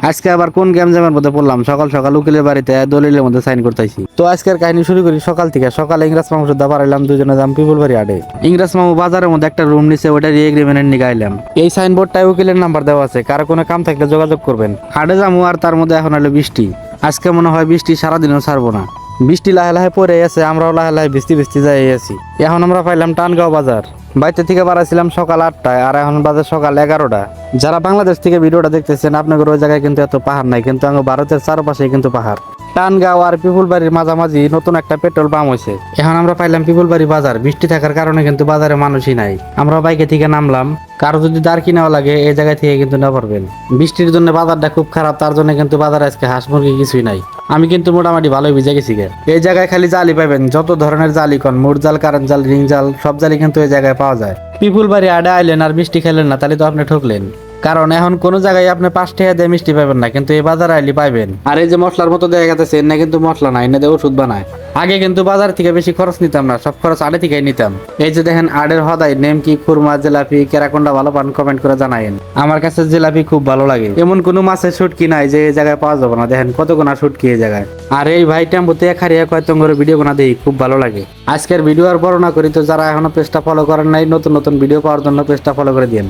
আজকে আবার কোন গেম জামের মধ্যে পড়লাম, সকাল সকাল উকিলের বাড়িতে দলিলের মধ্যে সাইন করতেছি। তো আজকের কাহিনী শুরু করি সকাল থেকে। সকালে ইংরাজ মামুর সাথে পারাইলাম, দুজনে দাম পিপুল বাড়ি আডে। ইংরাজ মামু বাজারের মধ্যে একটা রুম নিছে, ওটা এগ্রিমেন্ট নিগাইলাম। এই সাইনবোর্ডটায় উকিলের নাম্বার দেওয়া আছে, কারো কোনো কাম থাকলে যোগাযোগ করবেন। আডে যামু, আর তার মধ্যে এখন হলো বৃষ্টি। আজকে মনে হয় বৃষ্টি সারাদিনও ছাড়বো না। বৃষ্টি লাহে লাহে পড়ে আছে, আমরাও লাহে লাহে ভিজতে ভিজতে যাই আছি। এখন আমরা পাইলাম টানগাঁও বাজার। বাইরে থেকে বাড়াইছিলাম সকাল 8টায়, আর এখন বাজে সকাল 11টা। যারা বাংলাদেশ থেকে ভিডিওটা দেখতেছেন, আপনাদের ওই জায়গায় কিন্তু এত পাহাড় নাই, কিন্তু আমার ভারতের চারপাশে কিন্তু পাহাড়। টানগাঁও আর পিপুল বাড়ির মাঝামাঝি নতুন একটা পেট্রোল পাম্প হয়েছে। এখন আমরা পাইলাম পিপুল বাড়ি বাজার। বৃষ্টি থাকার কারণে কিন্তু বাজারে মানুষই নাই। আমরা বাইকে থেকে নামলাম। কারো যদি দাঁড় কিনাও লাগে এই জায়গা থেকে কিন্তু না পারবেন। বৃষ্টির জন্য বাজারটা খুব খারাপ, তার জন্য কিন্তু বাজারে আজকে হাঁস মুরগি কিছুই নাই। আমি কিন্তু মোটামুটি ভালোই ভিজে গেছি গে। এই জায়গায় খালি জালি পাবেন, যত ধরনের জালি কন, মুড জাল, কারেন্ট জাল, রিং জাল, সব জালি কিন্তু এই জায়গায় পাওয়া যায়। পিপুল বাড়ি আডে আইলেন আর মিষ্টি খেলেন না, তাহলে তো আপনি ঠকলেন। কারণ এখন কোন জায়গায় আপনি 5 টাকা দিয়ে মিষ্টি পাবেন না, কিন্তু এই বাজারে আইলে পাইবেন। আর এই যে মশলার মতো দেখা গেছে, না কিন্তু মশলা নাই, এনে দিয়ে ওষুধ বানায়। আগে কিন্তু বাজার থেকে বেশি খরচ নিতাম না, সব খরচ আড়ে থেকেই নিতাম। এই যে দেখেন আড়ের হদাই, নেমকি, খুরমা, জিলাপি, কেরাকোন্ডা ভালো পান, কমেন্ট করে জানাইন। আমার কাছে জিলাপি খুব ভালো লাগে। এমন কোনো মাছের শুটকি নাই যে এই জায়গায় পাওয়া যাবে না। দেখেন কত গোনা শুটকি এই জায়গায়। আর এই ভাই টেম্পুতে খারিয়া কয়েকজন করে ভিডিও গোনা দেই, খুব ভালো লাগে। আজকের ভিডিও আর বড় না করি, তো যারা এখনো পেজটা ফলো করেন নাই, নতুন নতুন ভিডিও পাওয়ার জন্য পেজটা ফলো করে দিন।